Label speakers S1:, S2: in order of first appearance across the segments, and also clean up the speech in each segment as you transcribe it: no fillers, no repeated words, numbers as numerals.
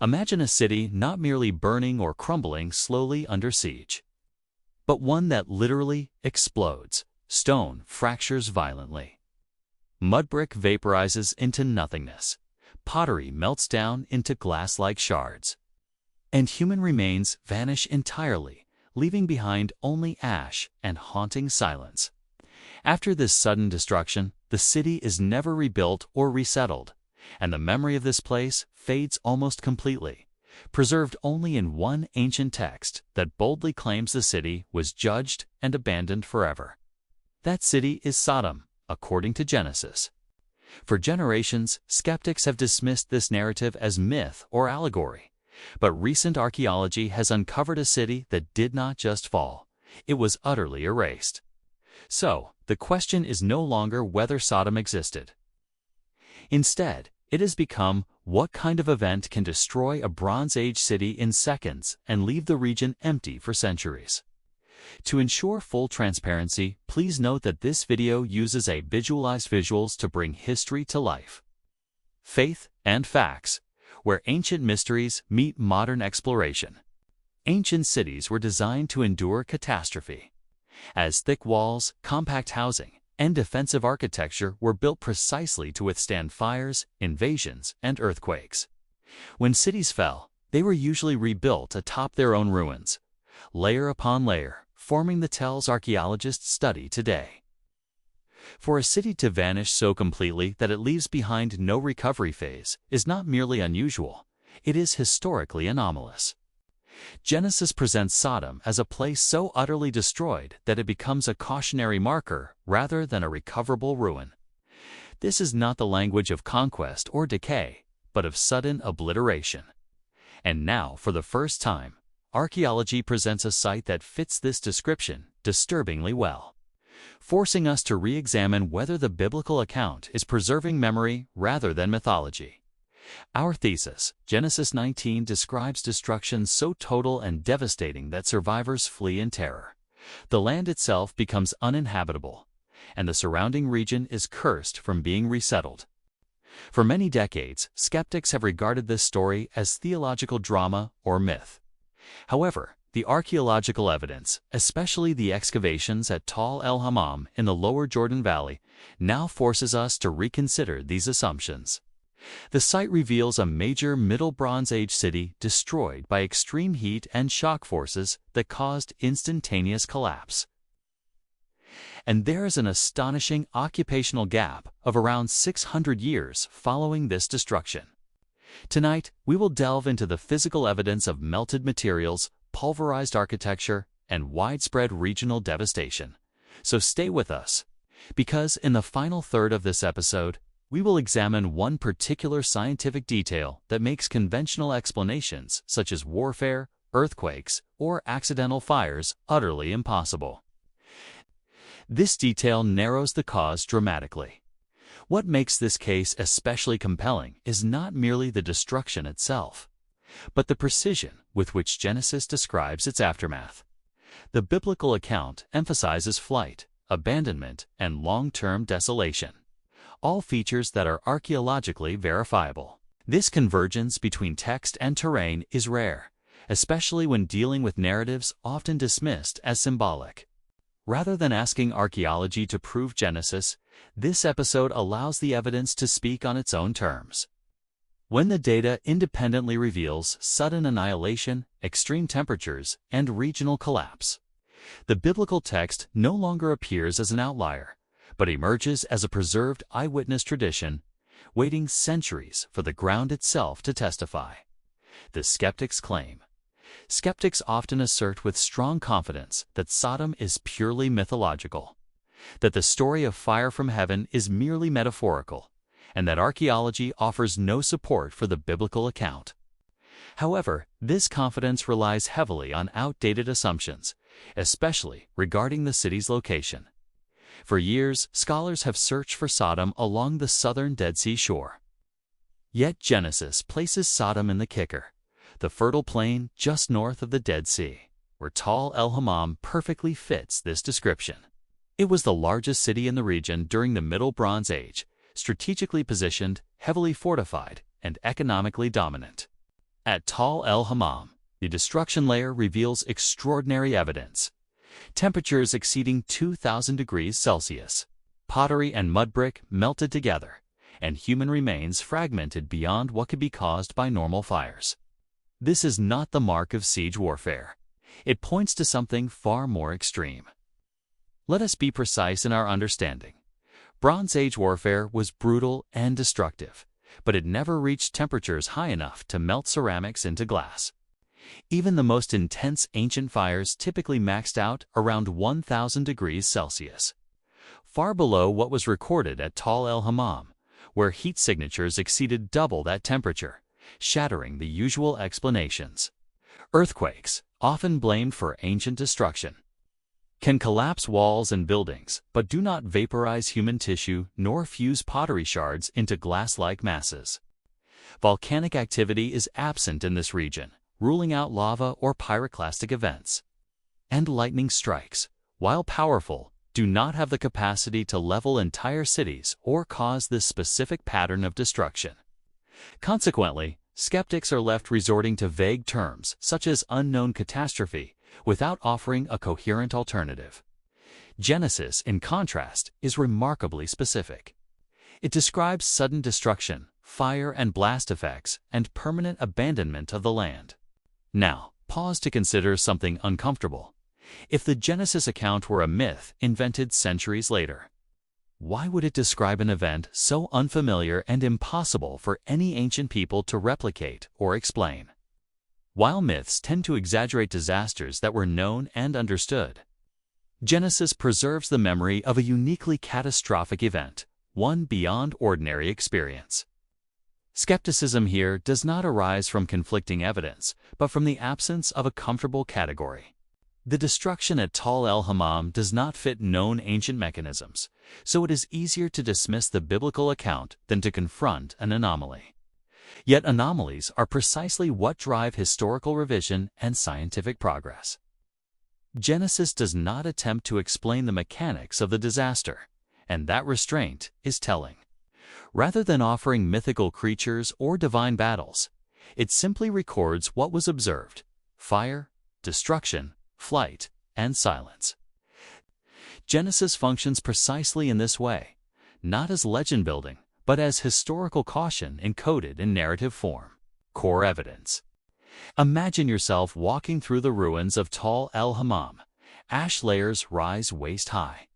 S1: Imagine a city not merely burning or crumbling slowly under siege, but one that literally explodes. Stone fractures violently. Mudbrick vaporizes into nothingness. Pottery melts down into glass-like shards. And human remains vanish entirely, leaving behind only ash and haunting silence. After this sudden destruction, the city is never rebuilt or resettled, and the memory of this place fades almost completely, preserved only in one ancient text that boldly claims the city was judged and abandoned forever. That city is Sodom, according to Genesis. For generations, skeptics have dismissed this narrative as myth or allegory, but recent archaeology has uncovered a city that did not just fall, it was utterly erased. So, the question is no longer whether Sodom existed. Instead, it has become what kind of event can destroy a Bronze Age city in seconds and leave the region empty for centuries. To ensure full transparency, please note that this video uses visuals to bring history to life. Faith and facts, where ancient mysteries meet modern exploration. Ancient cities were designed to endure catastrophe, as thick walls, compact housing, and defensive architecture were built precisely to withstand fires, invasions, and earthquakes. When cities fell, they were usually rebuilt atop their own ruins, layer upon layer, forming the tells archaeologists study today. For a city to vanish so completely that it leaves behind no recovery phase is not merely unusual, it is historically anomalous. Genesis presents Sodom as a place so utterly destroyed that it becomes a cautionary marker rather than a recoverable ruin. This is not the language of conquest or decay, but of sudden obliteration. And now, for the first time, archaeology presents a site that fits this description disturbingly well, forcing us to re-examine whether the biblical account is preserving memory rather than mythology. Our thesis, Genesis 19, describes destruction so total and devastating that survivors flee in terror. The land itself becomes uninhabitable, and the surrounding region is cursed from being resettled. For many decades, skeptics have regarded this story as theological drama or myth. However, the archaeological evidence, especially the excavations at el-Hammam in the lower Jordan Valley, now forces us to reconsider these assumptions. The site reveals a major Middle Bronze Age city destroyed by extreme heat and shock forces that caused instantaneous collapse. And there is an astonishing occupational gap of around 600 years following this destruction. Tonight, we will delve into the physical evidence of melted materials, pulverized architecture, and widespread regional devastation. So stay with us, because in the final third of this episode, we will examine one particular scientific detail that makes conventional explanations such as warfare, earthquakes, or accidental fires utterly impossible. This detail narrows the cause dramatically. What makes this case especially compelling is not merely the destruction itself, but the precision with which Genesis describes its aftermath. The biblical account emphasizes flight, abandonment, and long-term desolation, all features that are archaeologically verifiable. This convergence between text and terrain is rare, especially when dealing with narratives often dismissed as symbolic. Rather than asking archaeology to prove Genesis, this episode allows the evidence to speak on its own terms. When the data independently reveals sudden annihilation, extreme temperatures, and regional collapse, the biblical text no longer appears as an outlier, but emerges as a preserved eyewitness tradition, waiting centuries for the ground itself to testify. The skeptics claim. Skeptics often assert with strong confidence that Sodom is purely mythological, that the story of fire from heaven is merely metaphorical, and that archaeology offers no support for the biblical account. However, this confidence relies heavily on outdated assumptions, especially regarding the city's location. For years, scholars have searched for Sodom along the southern Dead Sea shore. Yet Genesis places Sodom in the kicker, the fertile plain just north of the Dead Sea, where el-Hammam perfectly fits this description. It was the largest city in the region during the Middle Bronze Age, strategically positioned, heavily fortified, and economically dominant. At Tal el-Hammam, the destruction layer reveals extraordinary evidence. Temperatures exceeding 2,000 degrees Celsius. Pottery and mudbrick melted together, and human remains fragmented beyond what could be caused by normal fires. This is not the mark of siege warfare. It points to something far more extreme. Let us be precise in our understanding. Bronze Age warfare was brutal and destructive, but it never reached temperatures high enough to melt ceramics into glass. Even the most intense ancient fires typically maxed out around 1,000 degrees Celsius, far below what was recorded at Tal el-Hammam, where heat signatures exceeded double that temperature, shattering the usual explanations. Earthquakes, often blamed for ancient destruction, can collapse walls and buildings, but do not vaporize human tissue nor fuse pottery shards into glass-like masses. Volcanic activity is absent in this region, ruling out lava or pyroclastic events. And lightning strikes, while powerful, do not have the capacity to level entire cities or cause this specific pattern of destruction. Consequently, skeptics are left resorting to vague terms such as unknown catastrophe without offering a coherent alternative. Genesis, in contrast, is remarkably specific. It describes sudden destruction, fire and blast effects, and permanent abandonment of the land. Now, pause to consider something uncomfortable. If the Genesis account were a myth invented centuries later, why would it describe an event so unfamiliar and impossible for any ancient people to replicate or explain? While myths tend to exaggerate disasters that were known and understood, Genesis preserves the memory of a uniquely catastrophic event, one beyond ordinary experience. Skepticism here does not arise from conflicting evidence, but from the absence of a comfortable category. The destruction at Tal el-Hammam does not fit known ancient mechanisms, so it is easier to dismiss the biblical account than to confront an anomaly. Yet anomalies are precisely what drive historical revision and scientific progress. Genesis does not attempt to explain the mechanics of the disaster, and that restraint is telling. Rather than offering mythical creatures or divine battles, it simply records what was observed: fire, destruction, flight, and silence. Genesis functions precisely in this way, not as legend building, but as historical caution encoded in narrative form. Core evidence. Imagine yourself walking through the ruins of Tal el-Hammam. Ash layers rise waist-high.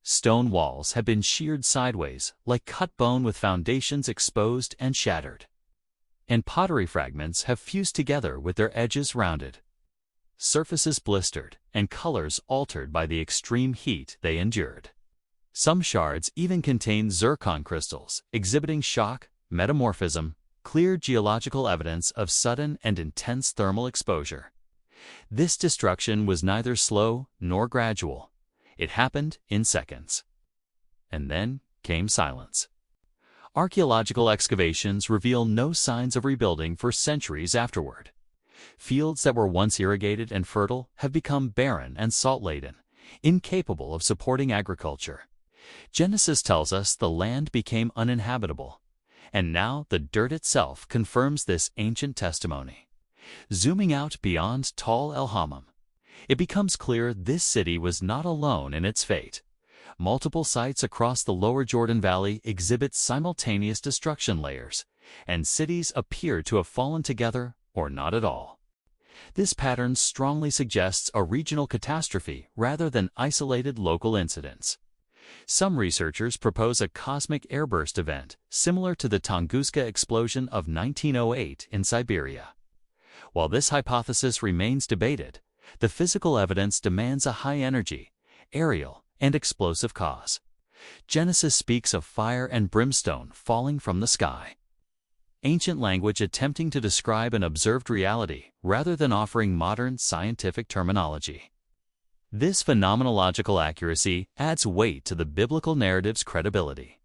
S1: Stone walls have been sheared sideways, like cut bone with foundations exposed and shattered. And pottery fragments have fused together with their edges rounded. Surfaces blistered, and colors altered by the extreme heat they endured. Some shards even contain zircon crystals, exhibiting shock, metamorphism, clear geological evidence of sudden and intense thermal exposure. This destruction was neither slow nor gradual. It happened in seconds. And then came silence. Archaeological excavations reveal no signs of rebuilding for centuries afterward. Fields that were once irrigated and fertile have become barren and salt-laden, incapable of supporting agriculture. Genesis tells us the land became uninhabitable, and now the dirt itself confirms this ancient testimony. Zooming out beyond Tal el-Hammam, it becomes clear this city was not alone in its fate. Multiple sites across the lower Jordan Valley exhibit simultaneous destruction layers, and cities appear to have fallen together or not at all. This pattern strongly suggests a regional catastrophe rather than isolated local incidents. Some researchers propose a cosmic airburst event similar to the Tunguska explosion of 1908 in Siberia. While this hypothesis remains debated, the physical evidence demands a high-energy, aerial, and explosive cause. Genesis speaks of fire and brimstone falling from the sky. Ancient language attempting to describe an observed reality rather than offering modern scientific terminology. This phenomenological accuracy adds weight to the biblical narrative's credibility.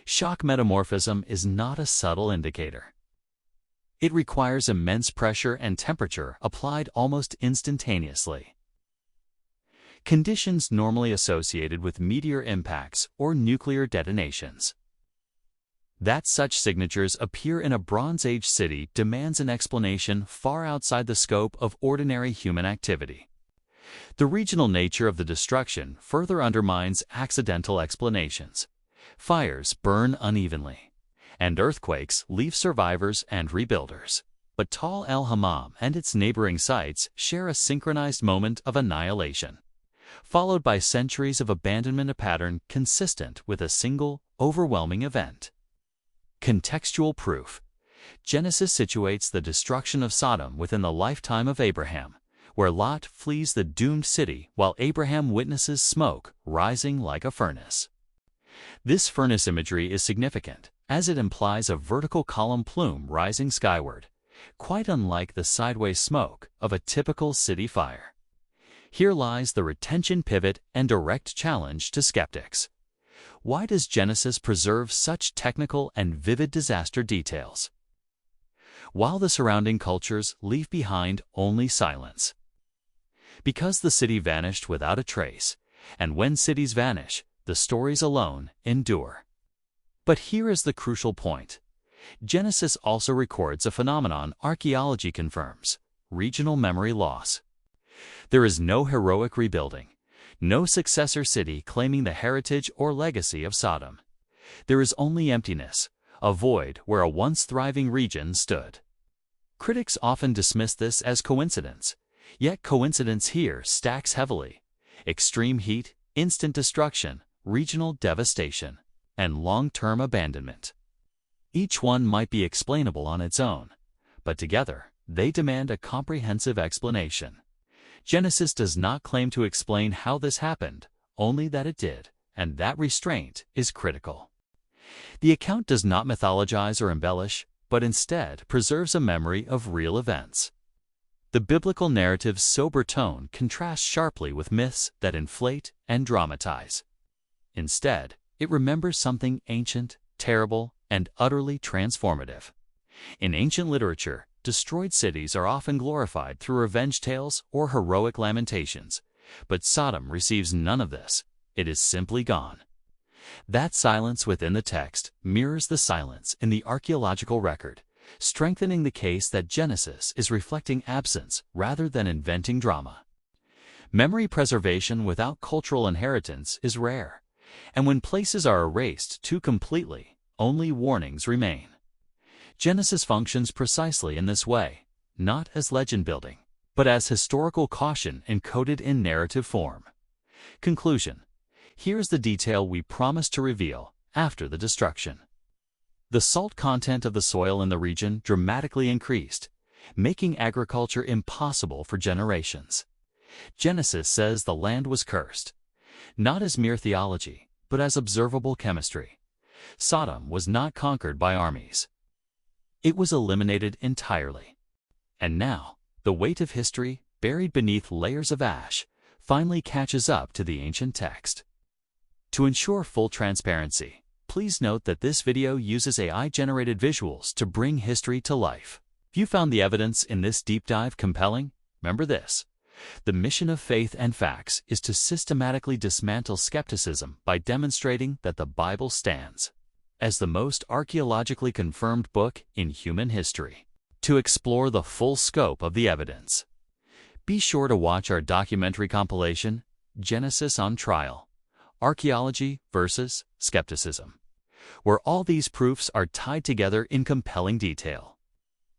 S1: Shock metamorphism is not a subtle indicator. It requires immense pressure and temperature applied almost instantaneously. Conditions normally associated with meteor impacts or nuclear detonations. That such signatures appear in a Bronze Age city demands an explanation far outside the scope of ordinary human activity. The regional nature of the destruction further undermines accidental explanations. Fires burn unevenly, and earthquakes leave survivors and rebuilders. But Tal el-Hammam and its neighboring sites share a synchronized moment of annihilation, followed by centuries of abandonment, a pattern consistent with a single, overwhelming event. Contextual proof. Genesis situates the destruction of Sodom within the lifetime of Abraham, where Lot flees the doomed city while Abraham witnesses smoke rising like a furnace. This furnace imagery is significant, as it implies a vertical column plume rising skyward, quite unlike the sideways smoke of a typical city fire. Here lies the retention pivot and direct challenge to skeptics. Why does Genesis preserve such technical and vivid disaster details, while the surrounding cultures leave behind only silence? Because the city vanished without a trace, and when cities vanish, the stories alone endure. But here is the crucial point. Genesis also records a phenomenon archaeology confirms: regional memory loss. There is no heroic rebuilding, no successor city claiming the heritage or legacy of Sodom. There is only emptiness, a void where a once thriving region stood. Critics often dismiss this as coincidence, yet coincidence here stacks heavily. Extreme heat, instant destruction, regional devastation, and long-term abandonment. Each one might be explainable on its own, but together they demand a comprehensive explanation. Genesis does not claim to explain how this happened, only that it did, and that restraint is critical. The account does not mythologize or embellish, but instead preserves a memory of real events. The biblical narrative's sober tone contrasts sharply with myths that inflate and dramatize. Instead, it remembers something ancient, terrible, and utterly transformative. In ancient literature, destroyed cities are often glorified through revenge tales or heroic lamentations, but Sodom receives none of this. It is simply gone. That silence within the text mirrors the silence in the archaeological record, strengthening the case that Genesis is reflecting absence rather than inventing drama. Memory preservation without cultural inheritance is rare, and when places are erased too completely, only warnings remain. Genesis functions precisely in this way, not as legend building, but as historical caution encoded in narrative form. Conclusion. Here's the detail we promised to reveal after the destruction. The salt content of the soil in the region dramatically increased, making agriculture impossible for generations. Genesis says the land was cursed, not as mere theology, but as observable chemistry. Sodom was not conquered by armies. It was eliminated entirely. And now, the weight of history, buried beneath layers of ash, finally catches up to the ancient text. To ensure full transparency, please note that this video uses AI-generated visuals to bring history to life. If you found the evidence in this deep dive compelling, remember this: the mission of Faith and Facts is to systematically dismantle skepticism by demonstrating that the Bible stands as the most archaeologically confirmed book in human history. To explore the full scope of the evidence, be sure to watch our documentary compilation, Genesis on Trial: Archaeology versus Skepticism, where all these proofs are tied together in compelling detail.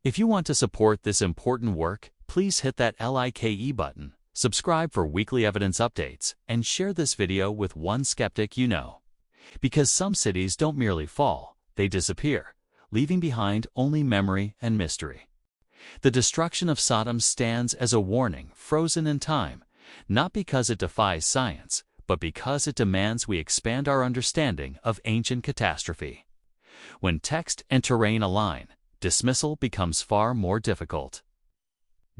S1: If you want to support this important work, please hit that like button, subscribe for weekly evidence updates, and share this video with one skeptic you know. Because some cities don't merely fall, they disappear, leaving behind only memory and mystery. The destruction of Sodom stands as a warning frozen in time, not because it defies science, but because it demands we expand our understanding of ancient catastrophe. When text and terrain align, dismissal becomes far more difficult.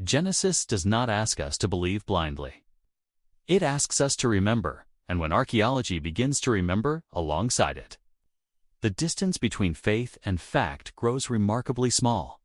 S1: Genesis does not ask us to believe blindly. It asks us to remember, and when archaeology begins to remember alongside it, the distance between faith and fact grows remarkably small.